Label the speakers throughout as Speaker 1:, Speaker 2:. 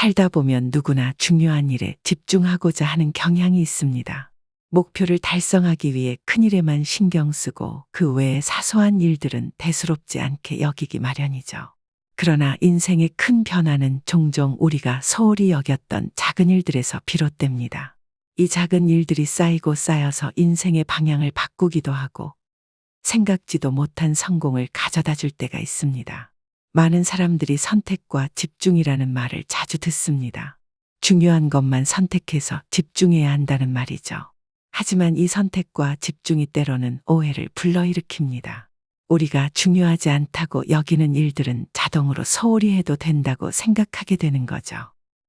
Speaker 1: 살다 보면 누구나 중요한 일에 집중하고자 하는 경향이 있습니다. 목표를 달성하기 위해 큰 일에만 신경 쓰고 그 외의 사소한 일들은 대수롭지 않게 여기기 마련이죠. 그러나 인생의 큰 변화는 종종 우리가 소홀히 여겼던 작은 일들에서 비롯됩니다. 이 작은 일들이 쌓이고 쌓여서 인생의 방향을 바꾸기도 하고 생각지도 못한 성공을 가져다 줄 때가 있습니다. 많은 사람들이 선택과 집중이라는 말을 자주 듣습니다. 중요한 것만 선택해서 집중해야 한다는 말이죠. 하지만 이 선택과 집중이 때로는 오해를 불러일으킵니다. 우리가 중요하지 않다고 여기는 일들은 자동으로 소홀히 해도 된다고 생각하게 되는 거죠.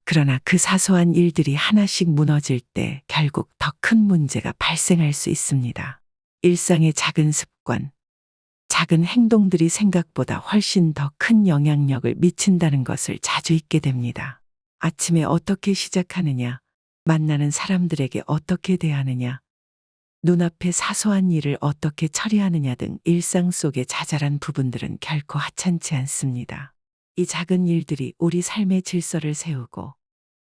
Speaker 1: 그러나 그 사소한 일들이 하나씩 무너질 때 결국 더 큰 문제가 발생할 수 있습니다. 일상의 작은 습관, 작은 행동들이 생각보다 훨씬 더 큰 영향력을 미친다는 것을 자주 잊게 됩니다. 아침에 어떻게 시작하느냐, 만나는 사람들에게 어떻게 대하느냐, 눈앞의 사소한 일을 어떻게 처리하느냐 등 일상 속의 자잘한 부분들은 결코 하찮지 않습니다. 이 작은 일들이 우리 삶의 질서를 세우고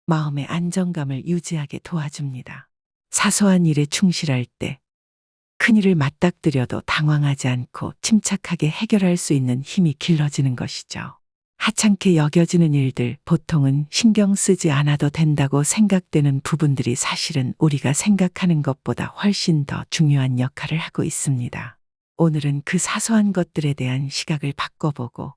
Speaker 1: 마음의 안정감을 유지하게 도와줍니다. 사소한 일에 충실할 때 큰일을 맞닥뜨려도 당황하지 않고 침착하게 해결할 수 있는 힘이 길러지는 것이죠. 하찮게 여겨지는 일들, 보통은 신경 쓰지 않아도 된다고 생각되는 부분들이 사실은 우리가 생각하는 것보다 훨씬 더 중요한 역할을 하고 있습니다. 오늘은 그 사소한 것들에 대한 시각을 바꿔보고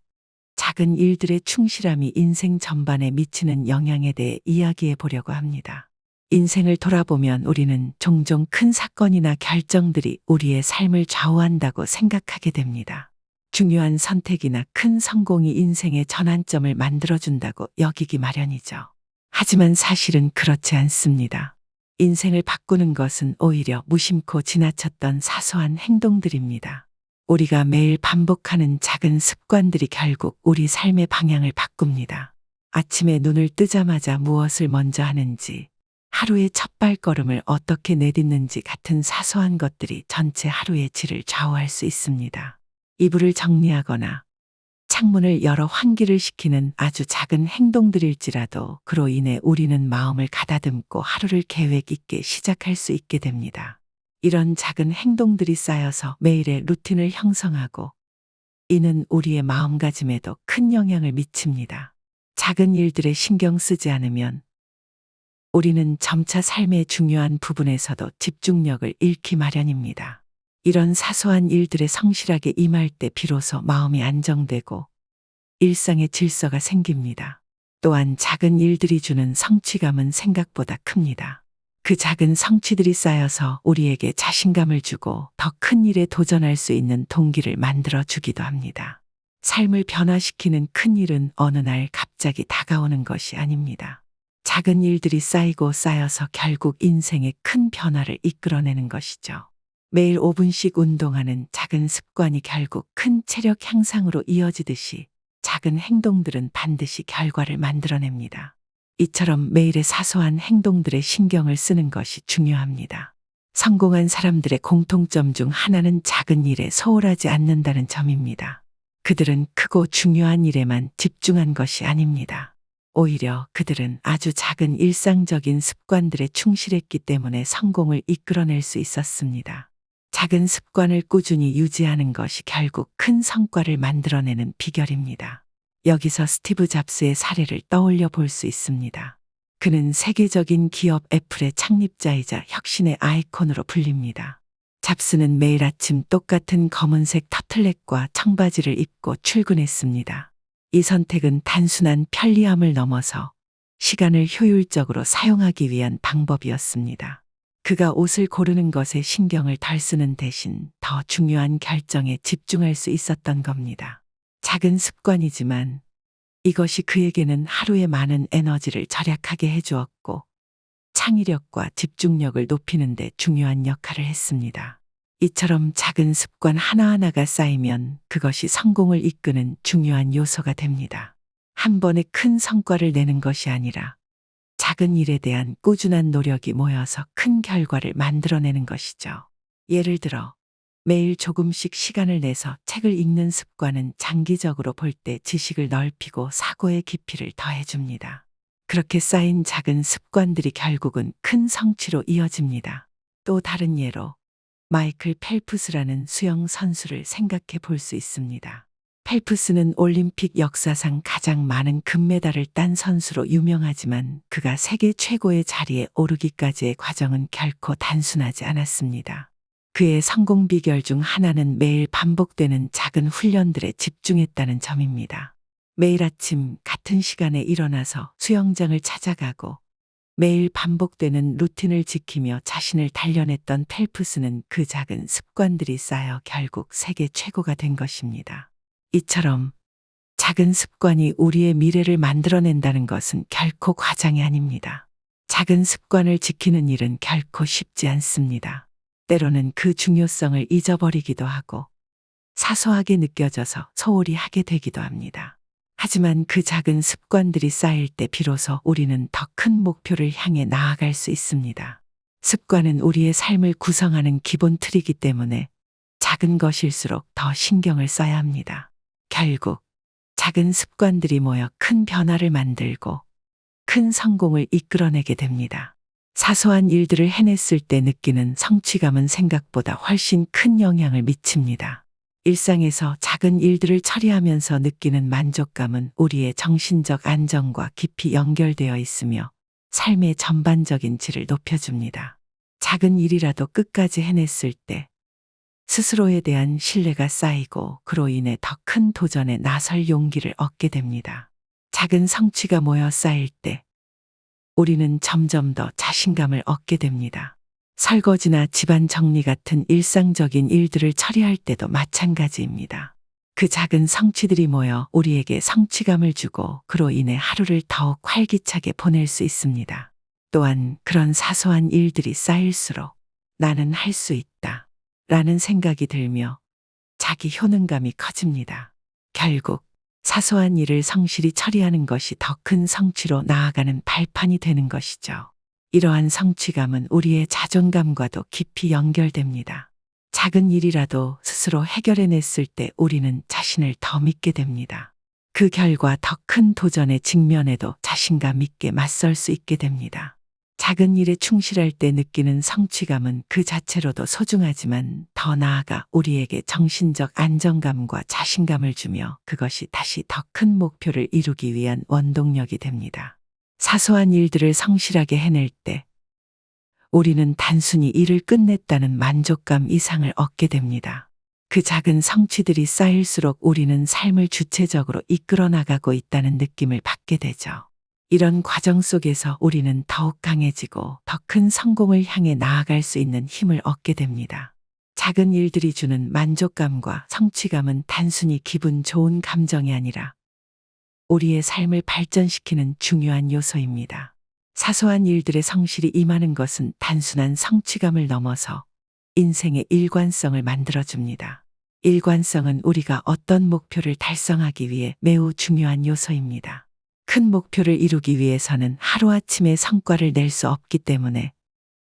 Speaker 1: 작은 일들의 충실함이 인생 전반에 미치는 영향에 대해 이야기해 보려고 합니다. 인생을 돌아보면 우리는 종종 큰 사건이나 결정들이 우리의 삶을 좌우한다고 생각하게 됩니다. 중요한 선택이나 큰 성공이 인생의 전환점을 만들어준다고 여기기 마련이죠. 하지만 사실은 그렇지 않습니다. 인생을 바꾸는 것은 오히려 무심코 지나쳤던 사소한 행동들입니다. 우리가 매일 반복하는 작은 습관들이 결국 우리 삶의 방향을 바꿉니다. 아침에 눈을 뜨자마자 무엇을 먼저 하는지, 하루의 첫 발걸음을 어떻게 내딛는지 같은 사소한 것들이 전체 하루의 질을 좌우할 수 있습니다. 이불을 정리하거나 창문을 열어 환기를 시키는 아주 작은 행동들일지라도 그로 인해 우리는 마음을 가다듬고 하루를 계획 있게 시작할 수 있게 됩니다. 이런 작은 행동들이 쌓여서 매일의 루틴을 형성하고 이는 우리의 마음가짐에도 큰 영향을 미칩니다. 작은 일들에 신경 쓰지 않으면 우리는 점차 삶의 중요한 부분에서도 집중력을 잃기 마련입니다. 이런 사소한 일들에 성실하게 임할 때 비로소 마음이 안정되고 일상의 질서가 생깁니다. 또한 작은 일들이 주는 성취감은 생각보다 큽니다. 그 작은 성취들이 쌓여서 우리에게 자신감을 주고 더 큰 일에 도전할 수 있는 동기를 만들어 주기도 합니다. 삶을 변화시키는 큰 일은 어느 날 갑자기 다가오는 것이 아닙니다. 작은 일들이 쌓이고 쌓여서 결국 인생의 큰 변화를 이끌어내는 것이죠. 매일 5분씩 운동하는 작은 습관이 결국 큰 체력 향상으로 이어지듯이 작은 행동들은 반드시 결과를 만들어냅니다. 이처럼 매일의 사소한 행동들에 신경을 쓰는 것이 중요합니다. 성공한 사람들의 공통점 중 하나는 작은 일에 소홀하지 않는다는 점입니다. 그들은 크고 중요한 일에만 집중한 것이 아닙니다. 오히려 그들은 아주 작은 일상적인 습관들에 충실했기 때문에 성공을 이끌어낼 수 있었습니다. 작은 습관을 꾸준히 유지하는 것이 결국 큰 성과를 만들어내는 비결입니다. 여기서 스티브 잡스의 사례를 떠올려 볼 수 있습니다. 그는 세계적인 기업 애플의 창립자이자 혁신의 아이콘으로 불립니다. 잡스는 매일 아침 똑같은 검은색 터틀넥과 청바지를 입고 출근했습니다. 이 선택은 단순한 편리함을 넘어서 시간을 효율적으로 사용하기 위한 방법이었습니다. 그가 옷을 고르는 것에 신경을 덜 쓰는 대신 더 중요한 결정에 집중할 수 있었던 겁니다. 작은 습관이지만 이것이 그에게는 하루에 많은 에너지를 절약하게 해주었고 창의력과 집중력을 높이는 데 중요한 역할을 했습니다. 이처럼 작은 습관 하나하나가 쌓이면 그것이 성공을 이끄는 중요한 요소가 됩니다. 한 번에 큰 성과를 내는 것이 아니라 작은 일에 대한 꾸준한 노력이 모여서 큰 결과를 만들어내는 것이죠. 예를 들어 매일 조금씩 시간을 내서 책을 읽는 습관은 장기적으로 볼 때 지식을 넓히고 사고의 깊이를 더해줍니다. 그렇게 쌓인 작은 습관들이 결국은 큰 성취로 이어집니다. 또 다른 예로 마이클 펠프스라는 수영 선수를 생각해 볼 수 있습니다. 펠프스는 올림픽 역사상 가장 많은 금메달을 딴 선수로 유명하지만 그가 세계 최고의 자리에 오르기까지의 과정은 결코 단순하지 않았습니다. 그의 성공 비결 중 하나는 매일 반복되는 작은 훈련들에 집중했다는 점입니다. 매일 아침 같은 시간에 일어나서 수영장을 찾아가고 매일 반복되는 루틴을 지키며 자신을 단련했던 펠프스는 그 작은 습관들이 쌓여 결국 세계 최고가 된 것입니다. 이처럼 작은 습관이 우리의 미래를 만들어낸다는 것은 결코 과장이 아닙니다. 작은 습관을 지키는 일은 결코 쉽지 않습니다. 때로는 그 중요성을 잊어버리기도 하고 사소하게 느껴져서 소홀히 하게 되기도 합니다. 하지만 그 작은 습관들이 쌓일 때 비로소 우리는 더 큰 목표를 향해 나아갈 수 있습니다. 습관은 우리의 삶을 구성하는 기본 틀이기 때문에 작은 것일수록 더 신경을 써야 합니다. 결국 작은 습관들이 모여 큰 변화를 만들고 큰 성공을 이끌어내게 됩니다. 사소한 일들을 해냈을 때 느끼는 성취감은 생각보다 훨씬 큰 영향을 미칩니다. 일상에서 작은 일들을 처리하면서 느끼는 만족감은 우리의 정신적 안정과 깊이 연결되어 있으며 삶의 전반적인 질을 높여줍니다. 작은 일이라도 끝까지 해냈을 때 스스로에 대한 신뢰가 쌓이고 그로 인해 더 큰 도전에 나설 용기를 얻게 됩니다. 작은 성취가 모여 쌓일 때 우리는 점점 더 자신감을 얻게 됩니다. 설거지나 집안 정리 같은 일상적인 일들을 처리할 때도 마찬가지입니다. 그 작은 성취들이 모여 우리에게 성취감을 주고 그로 인해 하루를 더욱 활기차게 보낼 수 있습니다. 또한 그런 사소한 일들이 쌓일수록 나는 할 수 있다 라는 생각이 들며 자기 효능감이 커집니다. 결국 사소한 일을 성실히 처리하는 것이 더 큰 성취로 나아가는 발판이 되는 것이죠. 이러한 성취감은 우리의 자존감과도 깊이 연결됩니다. 작은 일이라도 스스로 해결해냈을 때 우리는 자신을 더 믿게 됩니다. 그 결과 더 큰 도전에 직면해도 자신감 있게 맞설 수 있게 됩니다. 작은 일에 충실할 때 느끼는 성취감은 그 자체로도 소중하지만 더 나아가 우리에게 정신적 안정감과 자신감을 주며 그것이 다시 더 큰 목표를 이루기 위한 원동력이 됩니다. 사소한 일들을 성실하게 해낼 때 우리는 단순히 일을 끝냈다는 만족감 이상을 얻게 됩니다. 그 작은 성취들이 쌓일수록 우리는 삶을 주체적으로 이끌어 나가고 있다는 느낌을 받게 되죠. 이런 과정 속에서 우리는 더욱 강해지고 더 큰 성공을 향해 나아갈 수 있는 힘을 얻게 됩니다. 작은 일들이 주는 만족감과 성취감은 단순히 기분 좋은 감정이 아니라 우리의 삶을 발전시키는 중요한 요소입니다. 사소한 일들의 성실이 임하는 것은 단순한 성취감을 넘어서 인생의 일관성을 만들어줍니다. 일관성은 우리가 어떤 목표를 달성하기 위해 매우 중요한 요소입니다. 큰 목표를 이루기 위해서는 하루아침에 성과를 낼 수 없기 때문에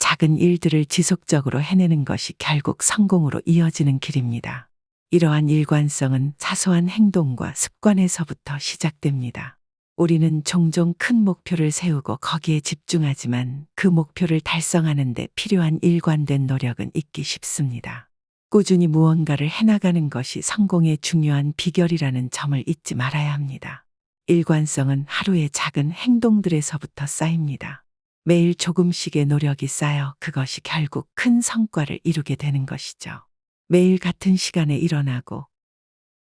Speaker 1: 작은 일들을 지속적으로 해내는 것이 결국 성공으로 이어지는 길입니다. 이러한 일관성은 사소한 행동과 습관에서부터 시작됩니다. 우리는 종종 큰 목표를 세우고 거기에 집중하지만 그 목표를 달성하는 데 필요한 일관된 노력은 잊기 쉽습니다. 꾸준히 무언가를 해나가는 것이 성공의 중요한 비결이라는 점을 잊지 말아야 합니다. 일관성은 하루의 작은 행동들에서부터 쌓입니다. 매일 조금씩의 노력이 쌓여 그것이 결국 큰 성과를 이루게 되는 것이죠. 매일 같은 시간에 일어나고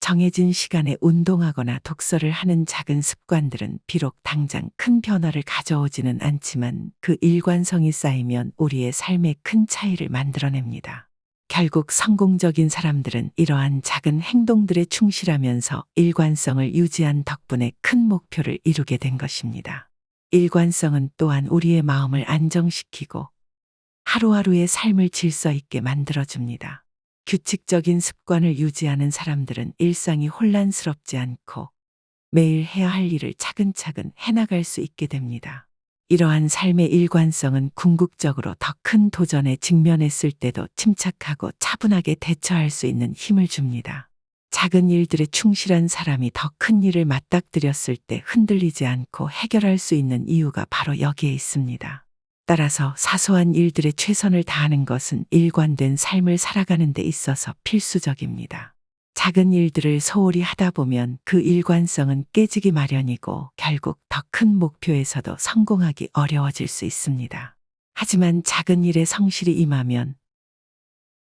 Speaker 1: 정해진 시간에 운동하거나 독서를 하는 작은 습관들은 비록 당장 큰 변화를 가져오지는 않지만 그 일관성이 쌓이면 우리의 삶에 큰 차이를 만들어냅니다. 결국 성공적인 사람들은 이러한 작은 행동들에 충실하면서 일관성을 유지한 덕분에 큰 목표를 이루게 된 것입니다. 일관성은 또한 우리의 마음을 안정시키고 하루하루의 삶을 질서 있게 만들어줍니다. 규칙적인 습관을 유지하는 사람들은 일상이 혼란스럽지 않고 매일 해야 할 일을 차근차근 해나갈 수 있게 됩니다. 이러한 삶의 일관성은 궁극적으로 더 큰 도전에 직면했을 때도 침착하고 차분하게 대처할 수 있는 힘을 줍니다. 작은 일들에 충실한 사람이 더 큰 일을 맞닥뜨렸을 때 흔들리지 않고 해결할 수 있는 이유가 바로 여기에 있습니다. 따라서 사소한 일들에 최선을 다하는 것은 일관된 삶을 살아가는 데 있어서 필수적입니다. 작은 일들을 소홀히 하다 보면 그 일관성은 깨지기 마련이고 결국 더 큰 목표에서도 성공하기 어려워질 수 있습니다. 하지만 작은 일에 성실히 임하면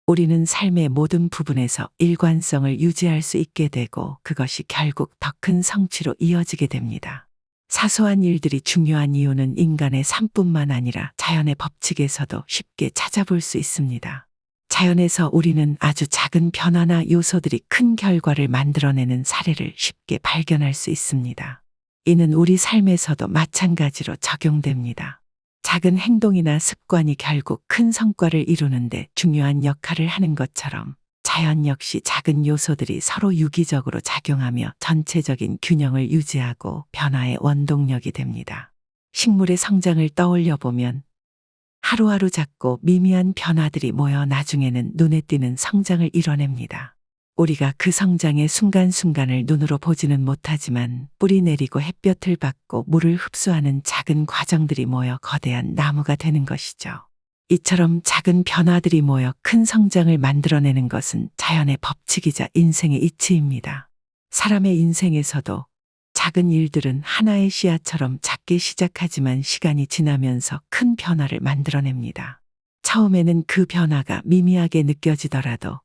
Speaker 1: 우리는 삶의 모든 부분에서 일관성을 유지할 수 있게 되고 그것이 결국 더 큰 성취로 이어지게 됩니다. 사소한 일들이 중요한 이유는 인간의 삶뿐만 아니라 자연의 법칙에서도 쉽게 찾아볼 수 있습니다. 자연에서 우리는 아주 작은 변화나 요소들이 큰 결과를 만들어내는 사례를 쉽게 발견할 수 있습니다. 이는 우리 삶에서도 마찬가지로 적용됩니다. 작은 행동이나 습관이 결국 큰 성과를 이루는데 중요한 역할을 하는 것처럼 자연 역시 작은 요소들이 서로 유기적으로 작용하며 전체적인 균형을 유지하고 변화의 원동력이 됩니다. 식물의 성장을 떠올려 보면 하루하루 작고 미미한 변화들이 모여 나중에는 눈에 띄는 성장을 이뤄냅니다. 우리가 그 성장의 순간순간을 눈으로 보지는 못하지만 뿌리 내리고 햇볕을 받고 물을 흡수하는 작은 과정들이 모여 거대한 나무가 되는 것이죠. 이처럼 작은 변화들이 모여 큰 성장을 만들어내는 것은 자연의 법칙이자 인생의 이치입니다. 사람의 인생에서도 작은 일들은 하나의 씨앗처럼 작게 시작하지만 시간이 지나면서 큰 변화를 만들어냅니다. 처음에는 그 변화가 미미하게 느껴지더라도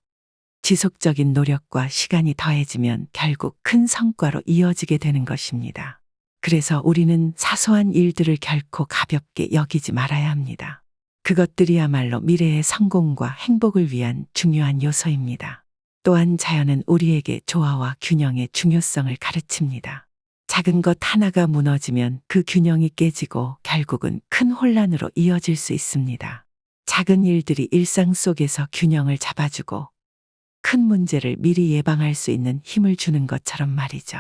Speaker 1: 지속적인 노력과 시간이 더해지면 결국 큰 성과로 이어지게 되는 것입니다. 그래서 우리는 사소한 일들을 결코 가볍게 여기지 말아야 합니다. 그것들이야말로 미래의 성공과 행복을 위한 중요한 요소입니다. 또한 자연은 우리에게 조화와 균형의 중요성을 가르칩니다. 작은 것 하나가 무너지면 그 균형이 깨지고 결국은 큰 혼란으로 이어질 수 있습니다. 작은 일들이 일상 속에서 균형을 잡아주고 큰 문제를 미리 예방할 수 있는 힘을 주는 것처럼 말이죠.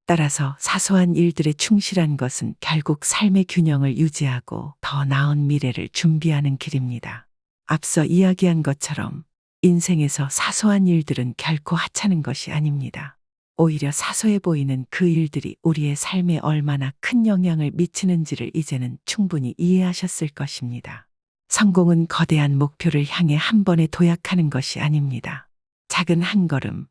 Speaker 1: 따라서 사소한 일들에 충실한 것은 결국 삶의 균형을 유지하고 더 나은 미래를 준비하는 길입니다. 앞서 이야기한 것처럼 인생에서 사소한 일들은 결코 하찮은 것이 아닙니다. 오히려 사소해 보이는 그 일들이 우리의 삶에 얼마나 큰 영향을 미치는지를 이제는 충분히 이해하셨을 것입니다. 성공은 거대한 목표를 향해 한 번에 도약하는 것이 아닙니다. 작은 한 걸음,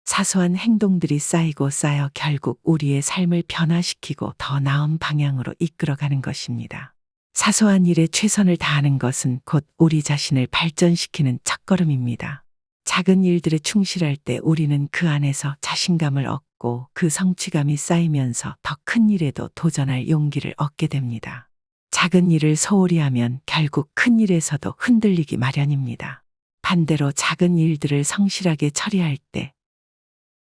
Speaker 1: 사소한 행동들이 쌓이고 쌓여 결국 우리의 삶을 변화시키고 더 나은 방향으로 이끌어가는 것입니다. 사소한 일에 최선을 다하는 것은 곧 우리 자신을 발전시키는 첫걸음입니다. 작은 일들에 충실할 때 우리는 그 안에서 자신감을 얻고 그 성취감이 쌓이면서 더 큰 일에도 도전할 용기를 얻게 됩니다. 작은 일을 소홀히 하면 결국 큰 일에서도 흔들리기 마련입니다. 반대로 작은 일들을 성실하게 처리할 때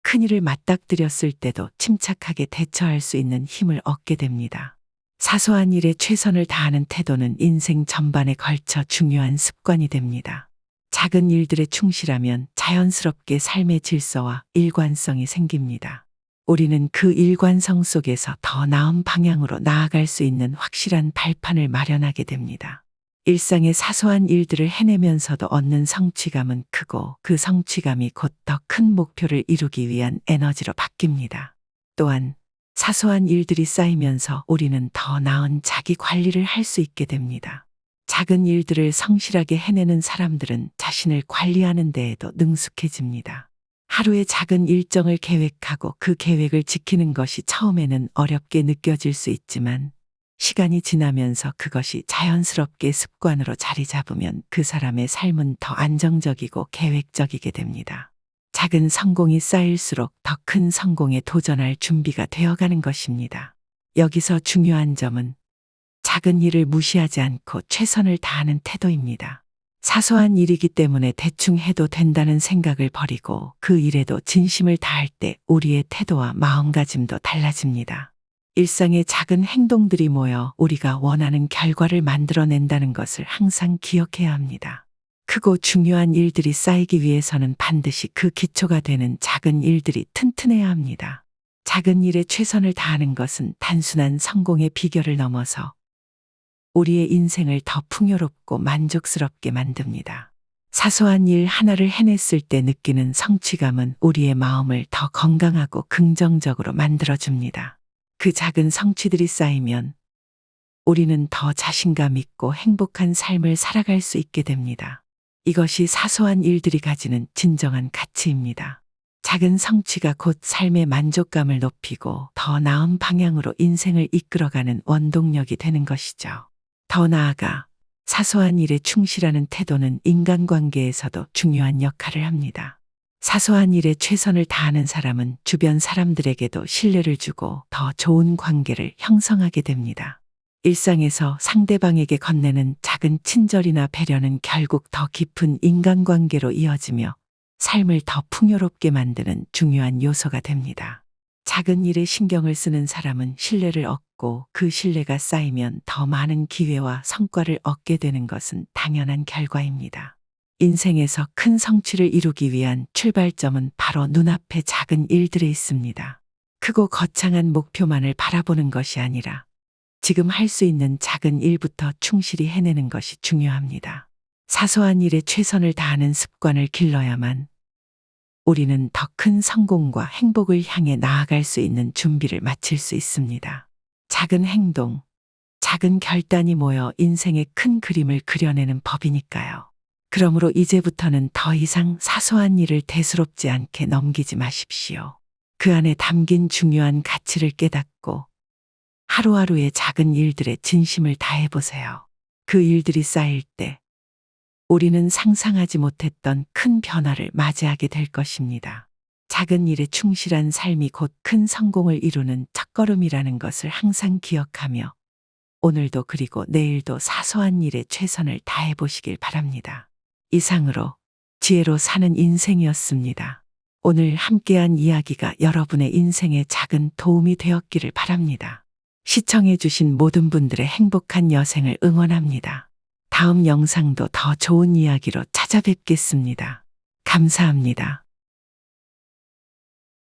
Speaker 1: 큰 일을 맞닥뜨렸을 때도 침착하게 대처할 수 있는 힘을 얻게 됩니다. 사소한 일에 최선을 다하는 태도는 인생 전반에 걸쳐 중요한 습관이 됩니다. 작은 일들에 충실하면 자연스럽게 삶의 질서와 일관성이 생깁니다. 우리는 그 일관성 속에서 더 나은 방향으로 나아갈 수 있는 확실한 발판을 마련하게 됩니다. 일상의 사소한 일들을 해내면서도 얻는 성취감은 크고 그 성취감이 곧 더 큰 목표를 이루기 위한 에너지로 바뀝니다. 또한 사소한 일들이 쌓이면서 우리는 더 나은 자기 관리를 할 수 있게 됩니다. 작은 일들을 성실하게 해내는 사람들은 자신을 관리하는 데에도 능숙해집니다. 하루의 작은 일정을 계획하고 그 계획을 지키는 것이 처음에는 어렵게 느껴질 수 있지만 시간이 지나면서 그것이 자연스럽게 습관으로 자리 잡으면 그 사람의 삶은 더 안정적이고 계획적이게 됩니다. 작은 성공이 쌓일수록 더 큰 성공에 도전할 준비가 되어가는 것입니다. 여기서 중요한 점은 작은 일을 무시하지 않고 최선을 다하는 태도입니다. 사소한 일이기 때문에 대충 해도 된다는 생각을 버리고 그 일에도 진심을 다할 때 우리의 태도와 마음가짐도 달라집니다. 일상의 작은 행동들이 모여 우리가 원하는 결과를 만들어낸다는 것을 항상 기억해야 합니다. 크고 중요한 일들이 쌓이기 위해서는 반드시 그 기초가 되는 작은 일들이 튼튼해야 합니다. 작은 일에 최선을 다하는 것은 단순한 성공의 비결을 넘어서 우리의 인생을 더 풍요롭고 만족스럽게 만듭니다. 사소한 일 하나를 해냈을 때 느끼는 성취감은 우리의 마음을 더 건강하고 긍정적으로 만들어줍니다. 그 작은 성취들이 쌓이면 우리는 더 자신감 있고 행복한 삶을 살아갈 수 있게 됩니다. 이것이 사소한 일들이 가지는 진정한 가치입니다. 작은 성취가 곧 삶의 만족감을 높이고 더 나은 방향으로 인생을 이끌어가는 원동력이 되는 것이죠. 더 나아가 사소한 일에 충실하는 태도는 인간관계에서도 중요한 역할을 합니다. 사소한 일에 최선을 다하는 사람은 주변 사람들에게도 신뢰를 주고 더 좋은 관계를 형성하게 됩니다. 일상에서 상대방에게 건네는 작은 친절이나 배려는 결국 더 깊은 인간관계로 이어지며 삶을 더 풍요롭게 만드는 중요한 요소가 됩니다. 작은 일에 신경을 쓰는 사람은 신뢰를 얻고 그 신뢰가 쌓이면 더 많은 기회와 성과를 얻게 되는 것은 당연한 결과입니다. 인생에서 큰 성취를 이루기 위한 출발점은 바로 눈앞의 작은 일들에 있습니다. 크고 거창한 목표만을 바라보는 것이 아니라 지금 할 수 있는 작은 일부터 충실히 해내는 것이 중요합니다. 사소한 일에 최선을 다하는 습관을 길러야만 우리는 더 큰 성공과 행복을 향해 나아갈 수 있는 준비를 마칠 수 있습니다. 작은 행동, 작은 결단이 모여 인생의 큰 그림을 그려내는 법이니까요. 그러므로 이제부터는 더 이상 사소한 일을 대수롭지 않게 넘기지 마십시오. 그 안에 담긴 중요한 가치를 깨닫고 하루하루의 작은 일들에 진심을 다해보세요. 그 일들이 쌓일 때 우리는 상상하지 못했던 큰 변화를 맞이하게 될 것입니다. 작은 일에 충실한 삶이 곧 큰 성공을 이루는 첫걸음이라는 것을 항상 기억하며 오늘도 그리고 내일도 사소한 일에 최선을 다해보시길 바랍니다. 이상으로 지혜로 사는 인생이었습니다. 오늘 함께한 이야기가 여러분의 인생에 작은 도움이 되었기를 바랍니다. 시청해주신 모든 분들의 행복한 여생을 응원합니다. 다음 영상도 더 좋은 이야기로 찾아뵙겠습니다. 감사합니다.